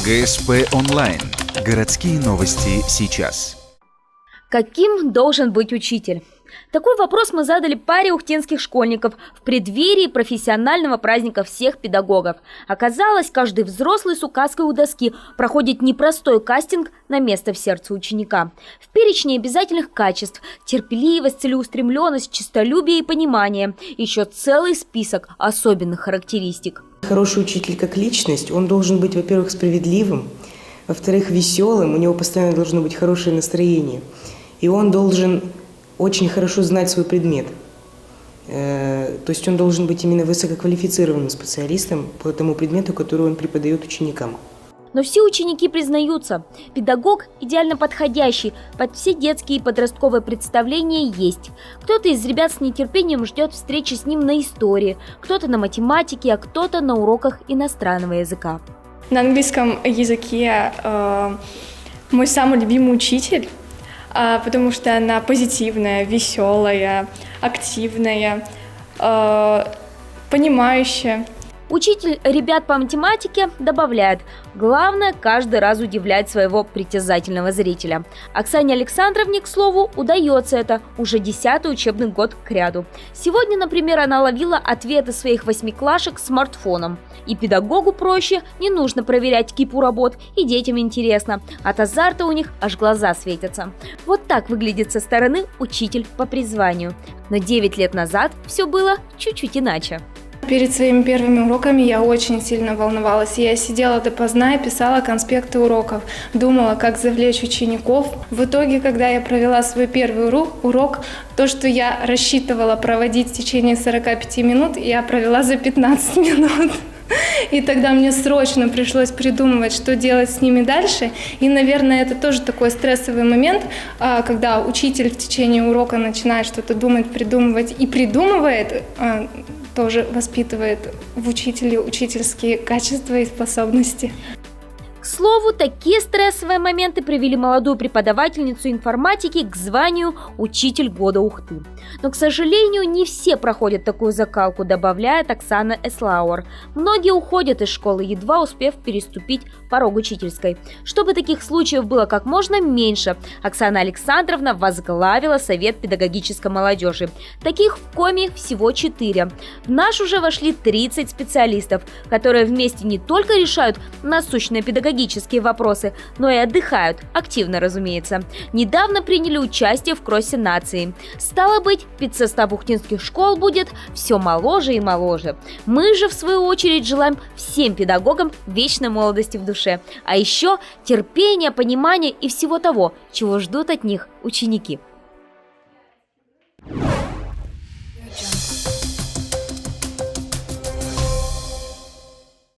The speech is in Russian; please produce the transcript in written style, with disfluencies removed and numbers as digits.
ГСП онлайн. Городские новости сейчас. Каким должен быть учитель? Такой вопрос мы задали паре ухтенских школьников в преддверии профессионального праздника всех педагогов. Оказалось, каждый взрослый с указкой у доски проходит непростой кастинг на место в сердце ученика. В перечне обязательных качеств – терпеливость, целеустремленность, честолюбие и понимание. Еще целый список особенных характеристик. Хороший учитель как личность, он должен быть, во-первых, справедливым, во-вторых, веселым, у него постоянно должно быть хорошее настроение. И он должен очень хорошо знать свой предмет. То есть он должен быть именно высококвалифицированным специалистом по тому предмету, который он преподает ученикам. Но все ученики признаются, педагог, идеально подходящий под все детские и подростковые представления, есть. Кто-то из ребят с нетерпением ждет встречи с ним на истории, кто-то на математике, а кто-то на уроках иностранного языка. На английском языке мой самый любимый учитель, потому что она позитивная, веселая, активная, понимающая. Учитель ребят по математике добавляет: главное каждый раз удивлять своего притязательного зрителя. Оксане Александровне, к слову, удается это уже 10-й учебный год кряду. Сегодня, например, она ловила ответы своих восьмиклашек смартфоном. И педагогу проще, не нужно проверять кипу работ, и детям интересно. От азарта у них аж глаза светятся. Вот так выглядит со стороны учитель по призванию. Но 9 лет назад все было чуть-чуть иначе. Перед своими первыми уроками я очень сильно волновалась. Я сидела допоздна и писала конспекты уроков. Думала, как завлечь учеников. В итоге, когда я провела свой первый урок, то, что я рассчитывала проводить в течение 45 минут, я провела за 15 минут. И тогда мне срочно пришлось придумывать, что делать с ними дальше. И, наверное, это тоже такой стрессовый момент, когда учитель в течение урока начинает что-то думать, придумывать и придумывает, тоже воспитывает в учителе учительские качества и способности. К слову, такие стрессовые моменты привели молодую преподавательницу информатики к званию «Учитель года Ухты». Но, к сожалению, не все проходят такую закалку, добавляет Оксана Эслауэр. Многие уходят из школы, едва успев переступить порог учительской. Чтобы таких случаев было как можно меньше, Оксана Александровна возглавила Совет педагогической молодежи. Таких в Коми всего 4. В наш уже вошли 30 специалистов, которые вместе не только решают насущные педагогические вопросы, но и отдыхают, активно, разумеется. Недавно приняли участие в кроссе нации. Стало быть, педсостав ухтинских школ будет все моложе и моложе. Мы же, в свою очередь, желаем всем педагогам вечной молодости в душе, а еще терпения, понимания и всего того, чего ждут от них ученики.